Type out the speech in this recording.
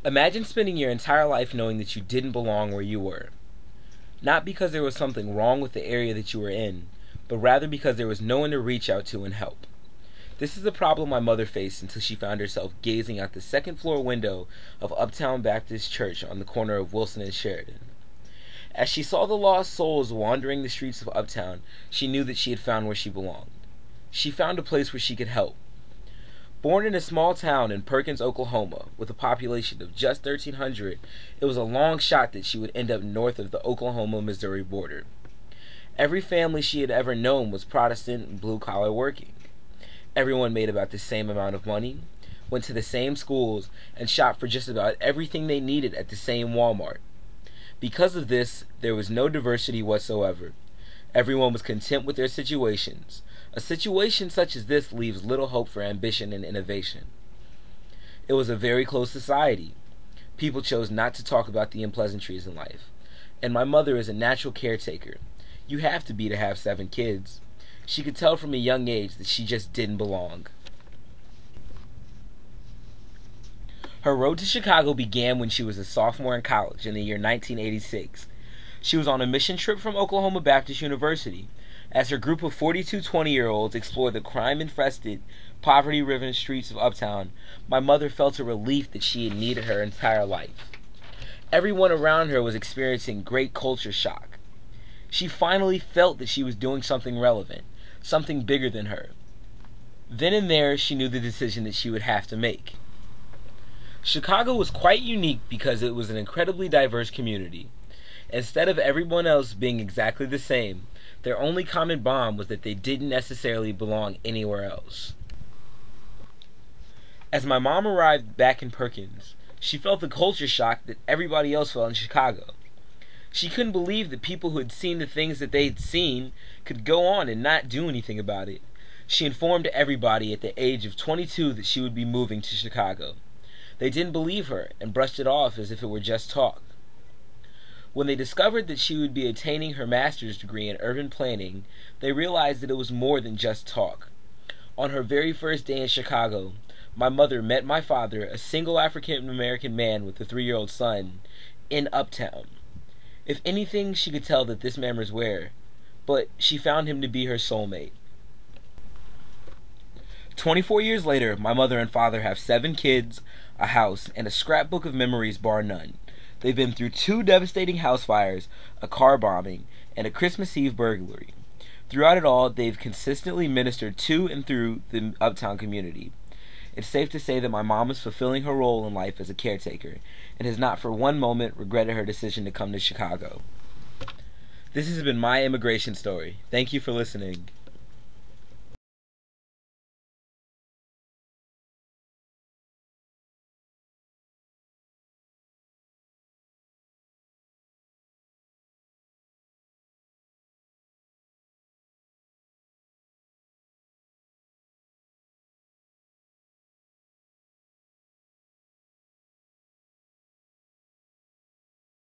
Imagine spending your entire life knowing that you didn't belong where you were. Not because there was something wrong with the area that you were in, but rather because there was no one to reach out to and help. This is the problem my mother faced until she found herself gazing out the second floor window of Uptown Baptist Church on the corner of Wilson and Sheridan. As she saw the lost souls wandering the streets of Uptown, she knew that she had found where she belonged. She found a place where she could help. Born in a small town in Perkins, Oklahoma, with a population of just 1,300, it was a long shot that she would end up north of the Oklahoma-Missouri border. Every family she had ever known was Protestant and blue-collar working. Everyone made about the same amount of money, went to the same schools, and shopped for just about everything they needed at the same Walmart. Because of this, there was no diversity whatsoever. Everyone was content with their situations. A situation such as this leaves little hope for ambition and innovation. It was a very closed society. People chose not to talk about the unpleasantries in life. And my mother is a natural caretaker. You have to be to have 7 kids. She could tell from a young age that she just didn't belong. Her road to Chicago began when she was a sophomore in college in the year 1986. She was on a mission trip from Oklahoma Baptist University. As her group of 42 20-year-olds explored the crime-infested, poverty-riven streets of Uptown, my mother felt a relief that she had needed her entire life. Everyone around her was experiencing great culture shock. She finally felt that she was doing something relevant, something bigger than her. Then and there, she knew the decision that she would have to make. Chicago was quite unique because it was an incredibly diverse community. Instead of everyone else being exactly the same, their only common bond was that they didn't necessarily belong anywhere else. As my mom arrived back in Perkins, she felt the culture shock that everybody else felt in Chicago. She couldn't believe that people who had seen the things that they had seen could go on and not do anything about it. She informed everybody at the age of 22 that she would be moving to Chicago. They didn't believe her and brushed it off as if it were just talk. When they discovered that she would be attaining her master's degree in urban planning, they realized that it was more than just talk. On her very first day in Chicago, my mother met my father, a single African-American man with a 3-year-old son, in Uptown. If anything, she could tell that this man was rare, but she found him to be her soulmate. 24 years later, my mother and father have 7 kids, a house, and a scrapbook of memories bar none. They've been through 2 devastating house fires, a car bombing, and a Christmas Eve burglary. Throughout it all, they've consistently ministered to and through the Uptown community. It's safe to say that my mom is fulfilling her role in life as a caretaker, and has not for one moment regretted her decision to come to Chicago. This has been my immigration story. Thank you for listening.